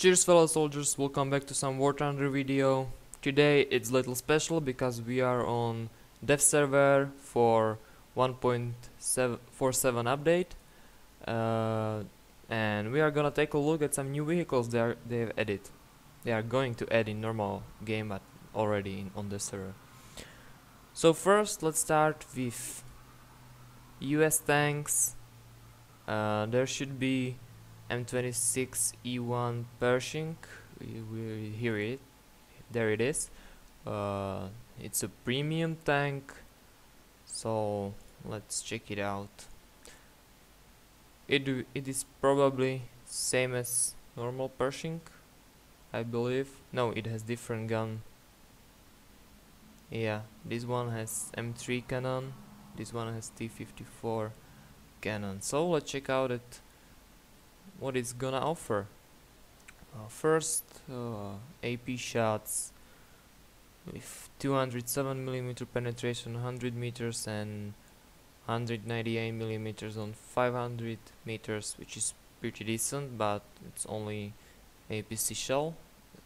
Cheers fellow soldiers, welcome back to some War Thunder video. Today it's a little special because we are on dev server for 1.47 update and we are gonna take a look at some new vehicles they've added. They are going to add in normal game but already on the server. So first let's start with US tanks. There should be M26E1 Pershing. We hear it. There it is. It's a premium tank, so let's check it out. It is probably same as normal Pershing, I believe. No, it has different gun. Yeah, this one has M3 cannon. This one has T54 cannon. So let's check out it. What it's gonna offer. First, AP shots with 207mm penetration 100 meters and 198mm on 500 meters, which is pretty decent, but it's only APC shell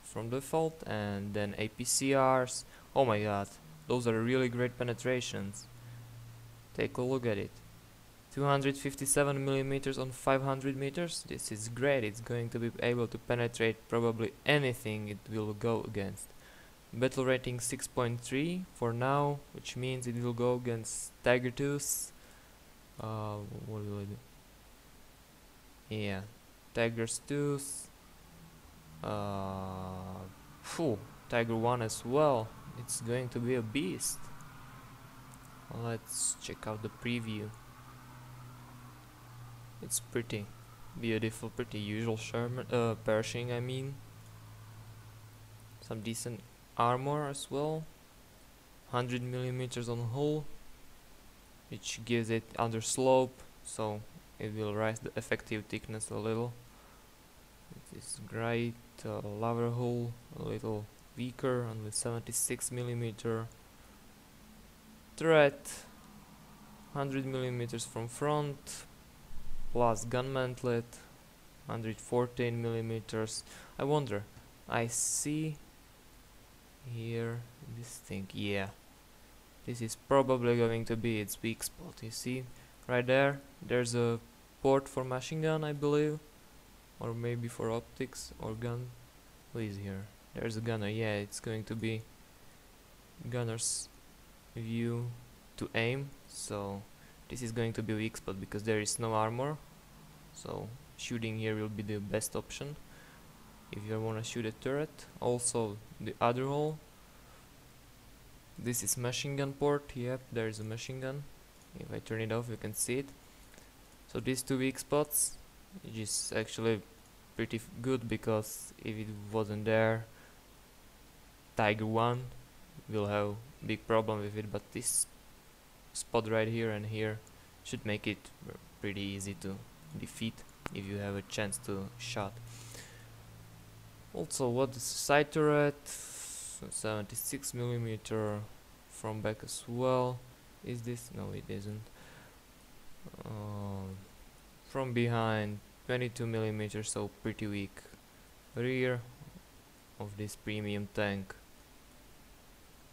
from default. And then APCRs. Oh my god, those are really great penetrations. Take a look at it. 257mm on 500 meters. This is great. It's going to be able to penetrate probably anything it will go against. Battle rating 6.3 for now, which means it will go against Tiger IIs. What will it do? Yeah, Tigers 2s. Tiger 1 as well. It's going to be a beast. Let's check out the preview. It's pretty beautiful, pretty usual Pershing, I mean. Some decent armor as well. 100mm on hull, which gives it under slope, so it will raise the effective thickness a little. It is great. Lower hull, a little weaker, only 76mm. Turret, 100mm from front. Plus gun mantlet, 114mm. I wonder, I see here this thing. Yeah, this is probably going to be its weak spot. You see, right there, there's a port for machine gun, I believe, or maybe for optics or gun. Who is here? There's a gunner. Yeah, it's going to be gunner's view to aim. So this is going to be a weak spot because there is no armor, so shooting here will be the best option if you want to shoot a turret. Also the other hole, this is machine gun port. Yep, there is a machine gun. If I turn it off you can see it. So these two weak spots, which is actually pretty good, because if it wasn't there, Tiger 1 will have big problem with it, but this spot right here and here should make it pretty easy to defeat if you have a chance to shot. Also, what is side turret? 76mm from back as well. Is this? No, it isn't. From behind, 22mm, so pretty weak rear of this premium tank.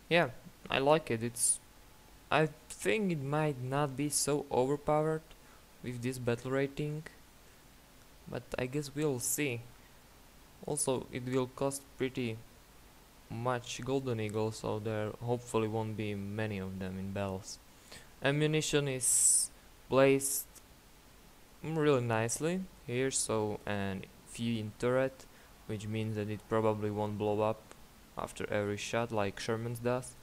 Yeah, I like it. I think it might not be so overpowered with this battle rating, but I guess we'll see. Also, it will cost pretty much Golden Eagle, so there hopefully won't be many of them in battles. Ammunition is placed really nicely here, so, and few in turret, which means that it probably won't blow up after every shot like Sherman's does.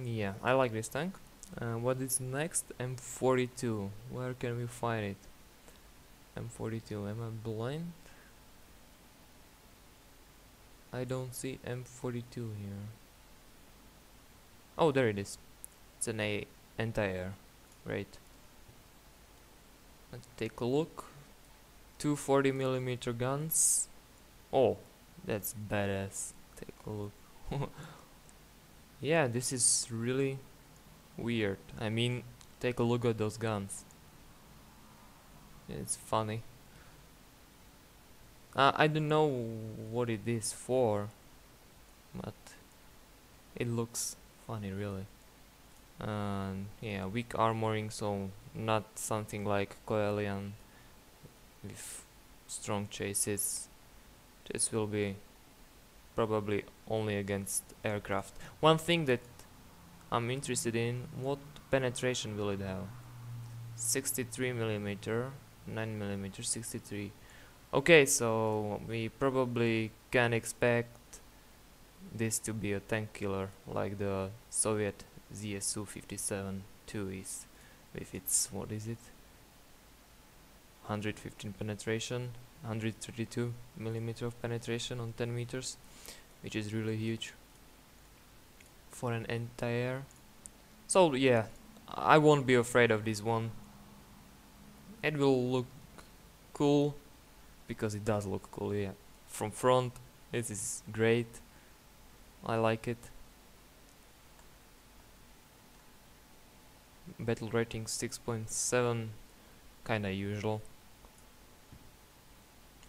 Yeah, I like this tank. What is next? M42. Where can we find it? M42. Am I blind? I don't see M42 here. Oh, there it is. It's an anti-air. Great. Let's take a look. 240mm guns. Oh, that's badass. Take a look. Yeah, this is really weird. I mean, take a look at those guns. It's funny. I don't know what it is for, but it looks funny, really. And yeah, weak armoring, so not something like Coelian with strong chases. This will be probably only against aircraft. One thing that I'm interested in, what penetration will it have? 63 millimeter, 9 millimeter, 63. Okay, so we probably can expect this to be a tank killer like the Soviet ZSU-57-2 is, with its, what is it, 115 penetration, 132 millimeter of penetration on 10 meters, which is really huge for an anti-air. So yeah, I won't be afraid of this one. It will look cool, because it does look cool, yeah. From front, this is great. I like it. Battle rating 6.7, kinda usual.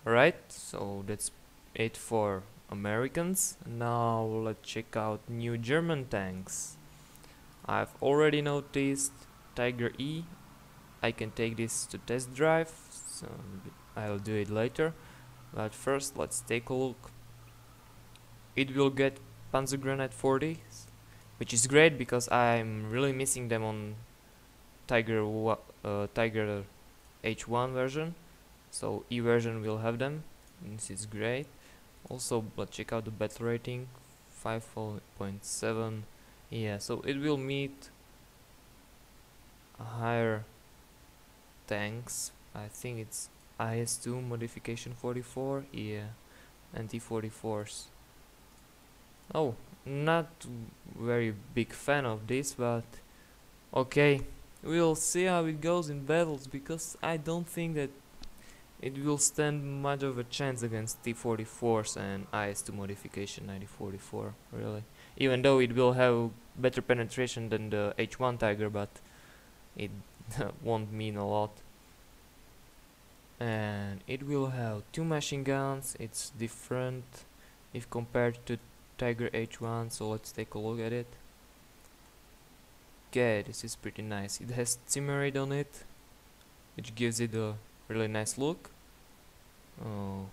Right, so that's it for Americans. Now let's check out new German tanks. I've already noticed Tiger E. I can take this to test drive, so I'll do it later. But first, let's take a look. It will get Panzergrenade 40, which is great because I'm really missing them on Tiger H1 version. So E version will have them. This is great. Also, let's check out the battle rating, 5.7. Yeah, so it will meet higher tanks. I think it's IS-2 modification 44. Yeah, and T-44s. Oh, not very big fan of this, but okay, we'll see how it goes in battles, because I don't think that it will stand much of a chance against T-44s and IS-2 modification 9044, really. Even though it will have better penetration than the H1 Tiger, but it won't mean a lot. And it will have 2 machine guns. It's different if compared to Tiger H1, so let's take a look at it. Okay, this is pretty nice. It has Zimmerid on it, which gives it a really nice look. Oh,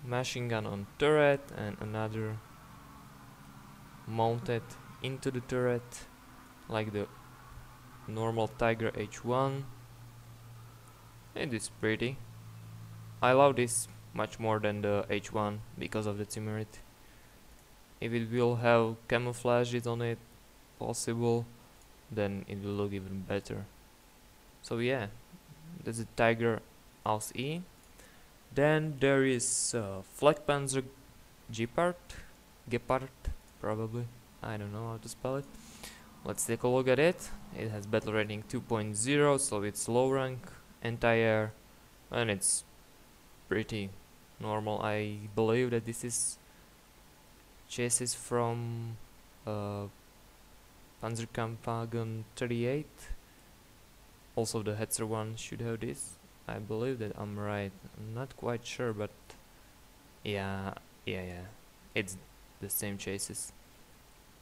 machine gun on turret, and another mounted into the turret like the normal Tiger H1. It is pretty. I love this much more than the H1 because of the Zimmerid. If it will have camouflages on it, possible, then it will look even better. So yeah, that's the Tiger Aus E. Then there is Flakpanzer Gepard, probably. I don't know how to spell it. Let's take a look at it. It has battle rating 2.0, so it's low rank, anti-air, and it's pretty normal. I believe that this is chassis from Panzerkampfwagen 38. Also the Hetzer one should have this. I believe that I'm right. I'm not quite sure, but yeah, it's the same chassis.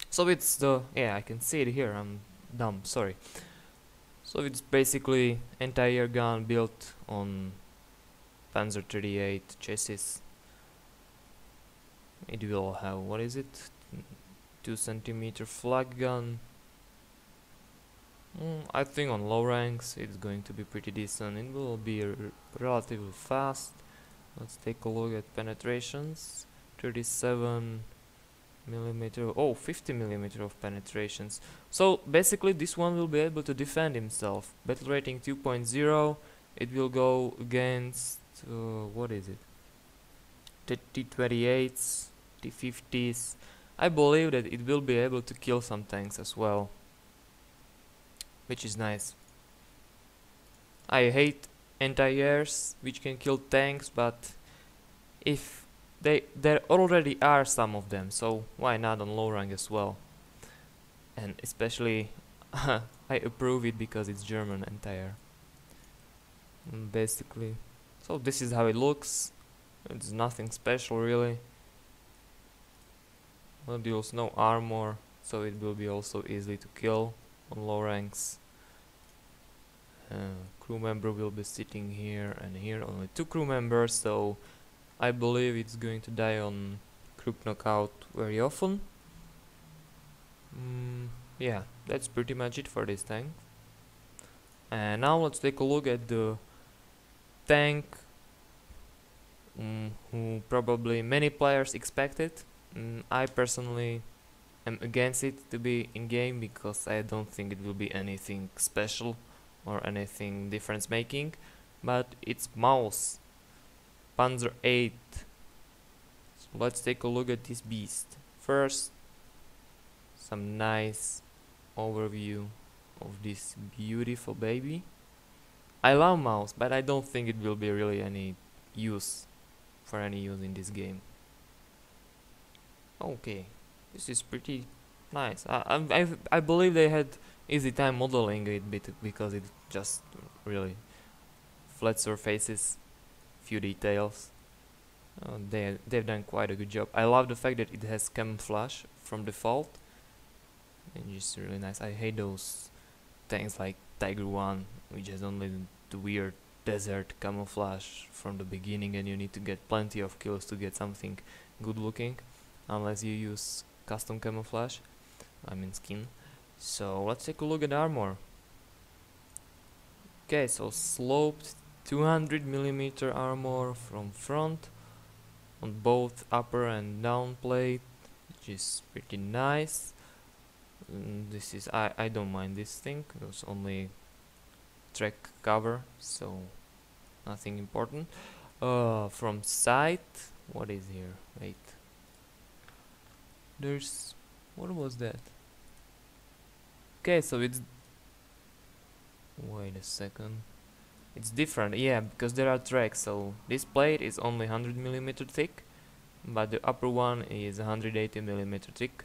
So it's the, yeah, I can see it here. I'm dumb, sorry. So it's basically anti-air gun built on Panzer 38 chassis. It will have, what is it, 2 centimeter flak gun. I think on low ranks it's going to be pretty decent. It will be relatively fast. Let's take a look at penetrations. 37 millimeter, oh, 50 millimeter of penetrations. So basically this one will be able to defend himself. Battle rating 2.0. It will go against what is it, T-28s, T-50s. I believe that it will be able to kill some tanks as well, which is nice. I hate anti-airs which can kill tanks, but if there already are some of them, so why not on low rank as well? And especially I approve it because it's German anti-air. Basically, So this is how it looks. It's nothing special really. Modules, no armor, so it will be also easy to kill on low ranks. Crew member will be sitting here and here, only 2 crew members, so I believe it's going to die on group knockout very often. Yeah, that's pretty much it for this tank. And now let's take a look at the tank who probably many players expected. I personally am against it to be in game because I don't think it will be anything special or anything difference making, but it's Maus Panzer 8. So let's take a look at this beast. First, some nice overview of this beautiful baby. I love Maus, but I don't think it will be really any use in this game. Okay, this is pretty nice. I believe they had easy time modeling it because it just flat surfaces, few details. They've done quite a good job. I love the fact that it has camouflage from default, and it's really nice. I hate those tanks like Tiger 1, which has only the weird desert camouflage from the beginning, and you need to get plenty of kills to get something good looking, unless you use custom camouflage, I mean skin. So let's take a look at armor. Okay, so sloped 200mm armor from front on both upper and down plate, which is pretty nice. This is I don't mind this thing. It's only track cover, so nothing important. From side, what is here? Wait, there's, what was that? Okay, so it's, wait a second, it's different, yeah, because there are tracks. So this plate is only 100mm thick, but the upper one is 180mm thick.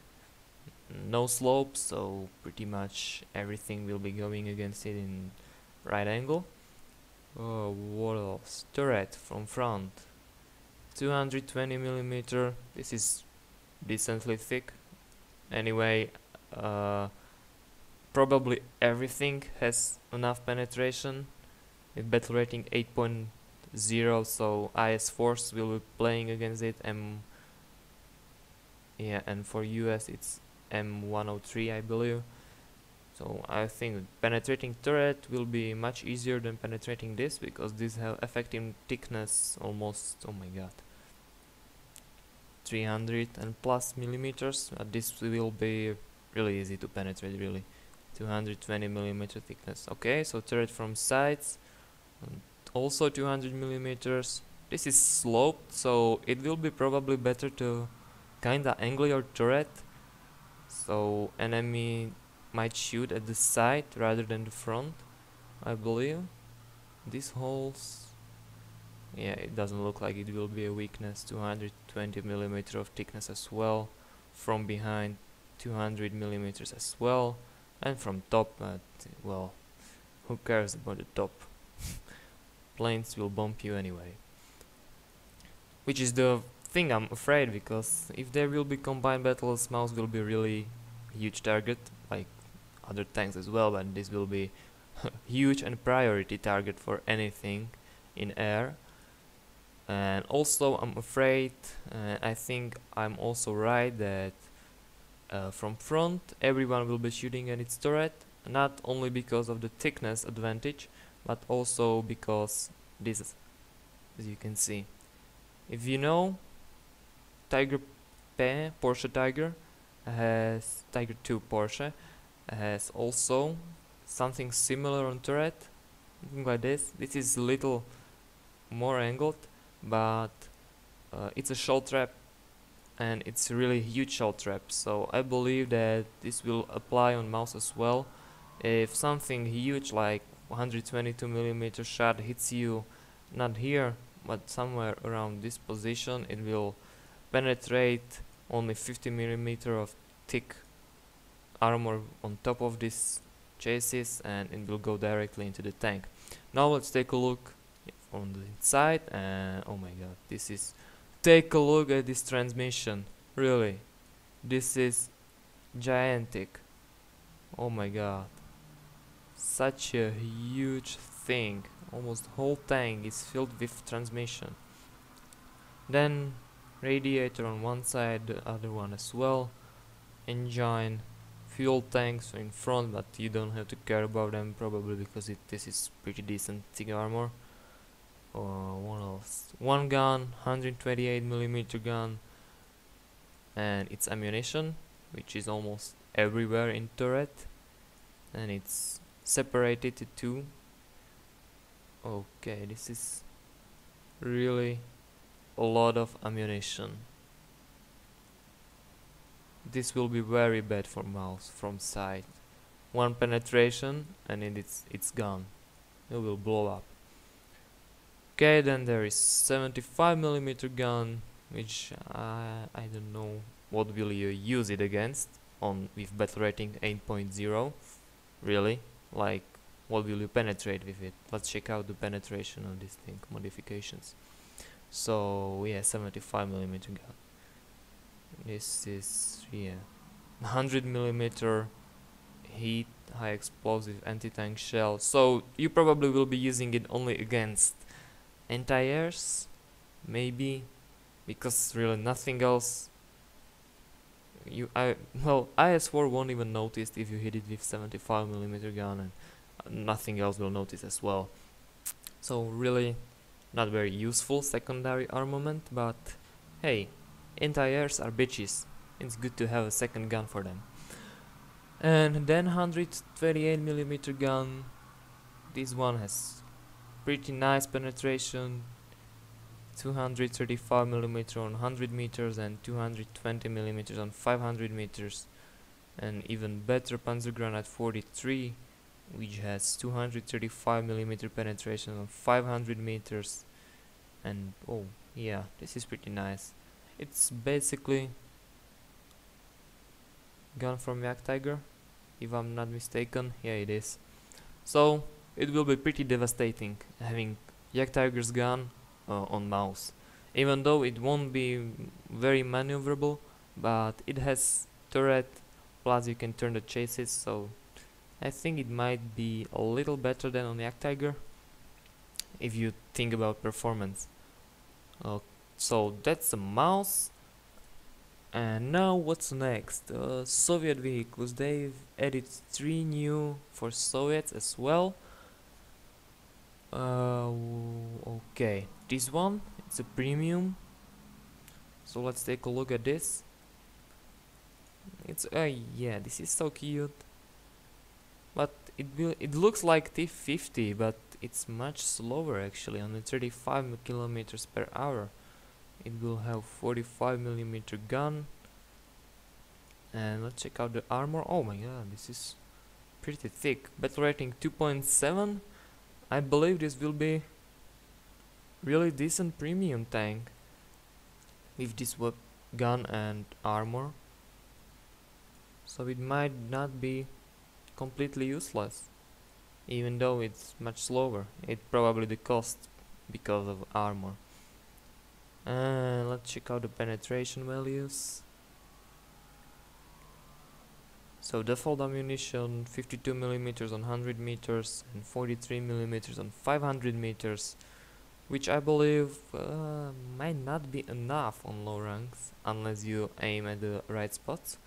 No slope, so pretty much everything will be going against it in right angle. What else? Turret from front, 220mm. This is decently thick. Anyway, probably everything has enough penetration with battle rating 8.0, so IS Force will be playing against it. And for US it's M103, I believe. So I think penetrating turret will be much easier than penetrating this, because this have effective thickness almost, oh my god, 300 and plus millimeters. This will be really easy to penetrate, really. 220mm thickness. Okay, so turret from sides, also 200mm. This is sloped, so it will be probably better to kinda angle your turret, so enemy might shoot at the side rather than the front, I believe. These holes, yeah, it doesn't look like it will be a weakness. 220mm of thickness as well. From behind, 200mm as well. And from top, well, who cares about the top? Planes will bump you anyway. Which is the thing, I'm afraid, because if there will be combined battles, Maus will be really huge target, like other tanks as well, but this will be huge and priority target for anything in air. And also I'm afraid, I think I'm also right, that from front everyone will be shooting at its turret, not only because of the thickness advantage, but also because this, as you can see, if you know, Tiger P, Porsche Tiger has, Tiger 2 Porsche has also something similar on turret, something like this. This is a little more angled, but it's a shell trap, and it's a really huge shell trap, so I believe that this will apply on Maus as well. If something huge like 122mm shot hits you, not here but somewhere around this position, it will penetrate only 50mm of thick armor on top of this chassis, and it will go directly into the tank. Now let's take a look on the inside, and oh my god, this is, take a look at this transmission, really, this is gigantic. Oh my god, such a huge thing, almost whole tank is filled with transmission. Then radiator on one side, the other one as well, engine, fuel tanks in front, but you don't have to care about them probably because this is pretty decent TIG armor. What else? One gun, 128mm gun, and its ammunition, which is almost everywhere in turret, and it's separated to two. Okay, this is really a lot of ammunition. This will be very bad for mouse from side. One penetration and it's gone. It will blow up. Okay, then there is 75mm gun, which I don't know what will you use it against on with battle rating 8.0. Really, like what will you penetrate with it? Let's check out the penetration of this thing, modifications. So yeah, 75mm gun. This is, yeah, 100mm heat, high explosive anti-tank shell. So you probably will be using it only against anti-airs, maybe, because really nothing else. Well, IS-4 won't even notice if you hit it with 75mm gun, and nothing else will notice as well. So really not very useful secondary armament, but hey, anti-airs are bitches. It's good to have a second gun for them. And then 128mm gun. This one has pretty nice penetration. 235mm on 100 meters and 220mm on 500 meters. And even better Panzergranate 43, which has 235mm penetration on 500 meters. And oh yeah, this is pretty nice. It's basically gun from Jagdtiger, if I'm not mistaken. Yeah, it is. So it will be pretty devastating having Jagdtiger's gun on mouse, even though it won't be very maneuverable, but it has turret, plus you can turn the chases, so I think it might be a little better than on Jagdtiger if you think about performance. So that's the mouse. And now what's next? Soviet vehicles. They've added 3 new for Soviets as well. Okay, this one, it's a premium. So let's take a look at this. It's yeah, this is so cute. But it looks like T-50, but it's much slower actually, only 35 kilometers per hour. It will have 45mm gun. And let's check out the armor. Oh my god, this is pretty thick. Battle rating 2.7. I believe this will be really decent premium tank with this gun and armor. So it might not be completely useless, even though it's much slower. It probably the cost because of armor. Let's check out the penetration values. So default ammunition 52mm on 100 meters and 43mm on 500 meters, which I believe might not be enough on low ranks unless you aim at the right spots.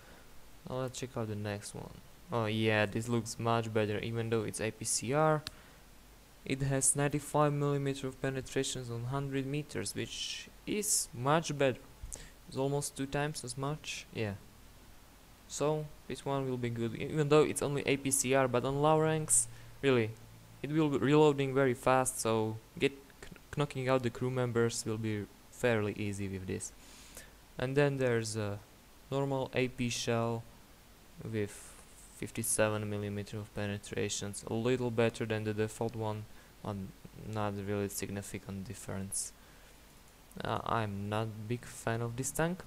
Now let's check out the next one. Oh yeah, this looks much better, even though it's APCR. It has 95mm of penetrations on 100 meters, which is much better. It's almost 2 times as much, yeah. So this one will be good, even though it's only APCR, but on low ranks, really, it will be reloading very fast, so knocking out the crew members will be fairly easy with this. And then there's a normal AP shell with 57mm of penetrations, a little better than the default one, but not really significant difference. I'm not a big fan of this tank.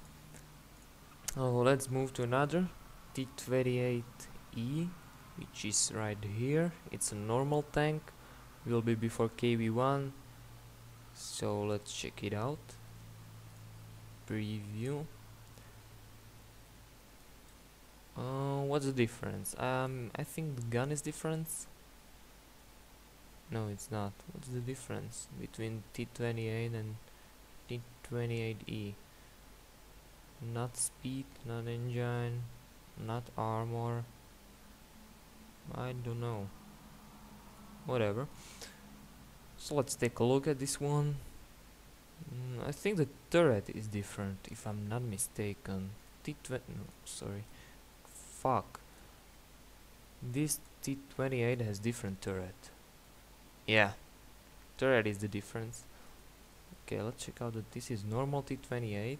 Let's move to another T-28E, which is right here. It's a normal tank, will be before KV-1. So let's check it out. Preview. What's the difference? I think the gun is different. No, it's not. What's the difference between T28 and T28E? Not speed, not engine, not armor. I don't know. Whatever. So let's take a look at this one. I think the turret is different, if I'm not mistaken. T20. No, sorry. Fuck. This T28 has different turret. Yeah. Turret is the difference. Okay, let's check out that this is normal T28.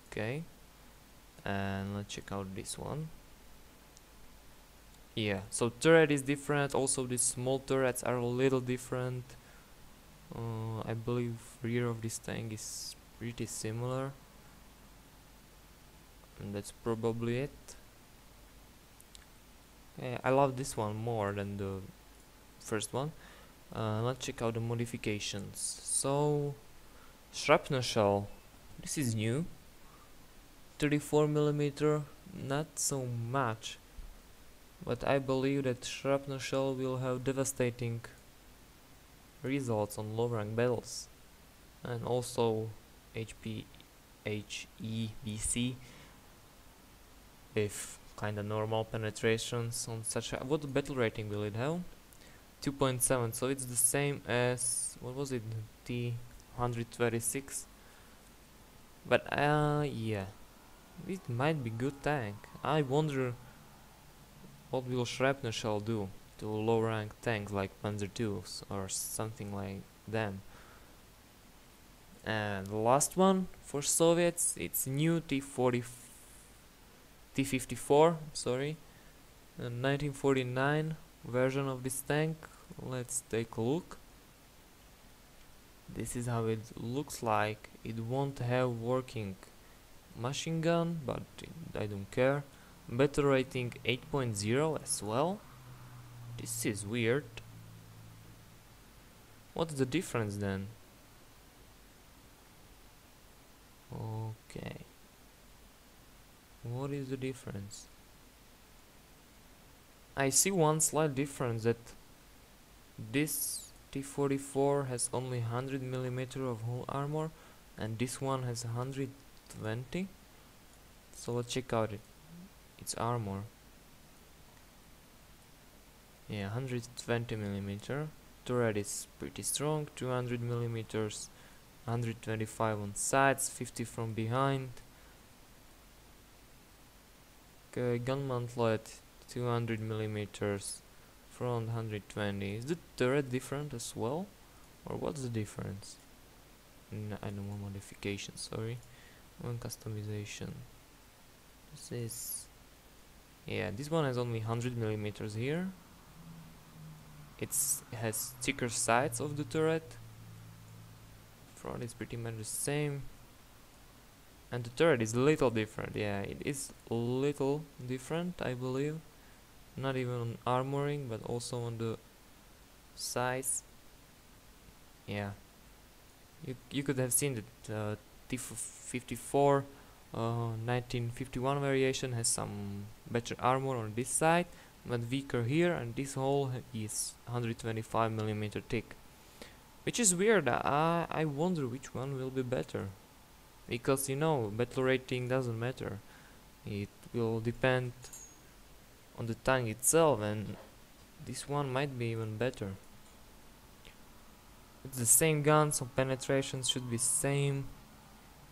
Okay. And let's check out this one. Yeah, so turret is different. Also, these small turrets are a little different. I believe rear of this tank is pretty similar, and that's probably it. I love this one more than the first one. Let's check out the modifications. So, shrapnel shell, this is new. 34mm, not so much, but I believe that shrapnel shell will have devastating results on low rank battles, and also HP HEBC with kinda normal penetrations on such a. What battle rating will it have? 2.7, so it's the same as, what was it, T126. But yeah, it might be good tank. I wonder what will shrapnel shell do to low rank tanks like Panzer IIs or something like them. And the last one for Soviets, it's new T54, sorry, 1949 version of this tank. Let's take a look. This is how it looks like. It won't have working machine gun, but I don't care. Battle rating 8.0 as well. This is weird. What's the difference then? Okay. What is the difference? I see one slight difference, that this T44 has only 100mm of hull armor and this one has 120. So let's check out its armor. Yeah, 120mm. Turret is pretty strong, 200mm, 125 on sides, 50 from behind. Okay, gun mantlet 200mm, front 120. Is the turret different as well, or what's the difference? I don't want modification, sorry. One customization. This is, yeah, this one has only 100mm here. It has thicker sides of the turret. Front is pretty much the same. And the turret is a little different. Yeah, it is a little different, I believe. Not even on armoring, but also on the size. Yeah. You could have seen that T54 1951 variation has some better armor on this side, but weaker here, and this hull is 125mm thick, which is weird. I wonder which one will be better, because you know, battle rating doesn't matter. It will depend on the tank itself, and this one might be even better. It's the same gun, so penetration should be same.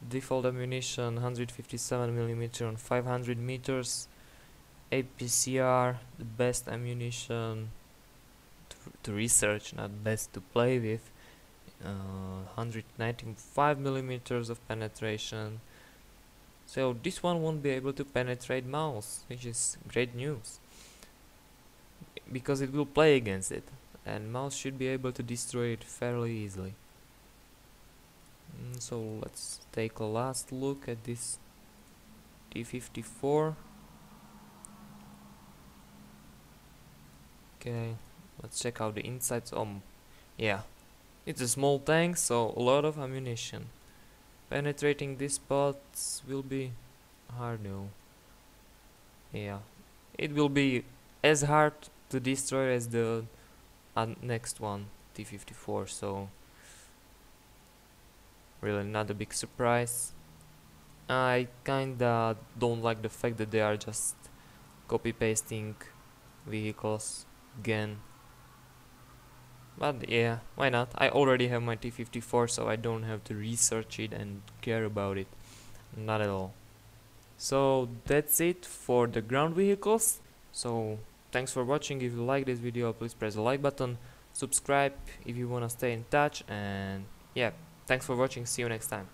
Default ammunition 157mm on 500 meters. APCR, the best ammunition to research, not best to play with. 195mm of penetration. So this one won't be able to penetrate mouse, which is great news, because it will play against it, and mouse should be able to destroy it fairly easily. So let's take a last look at this T54. Okay, let's check out the insides. Yeah, It's a small tank, so a lot of ammunition. Penetrating these spots will be hard though. Yeah, it will be as hard to destroy as the next one, T-54, so really not a big surprise. I kinda don't like the fact that they are just copy pasting vehicles again. But yeah, why not? I already have my T-54, so I don't have to research it and care about it. Not at all. So that's it for the ground vehicles. So thanks for watching. If you like this video, please press the like button, subscribe if you wanna stay in touch, and yeah, thanks for watching. See you next time.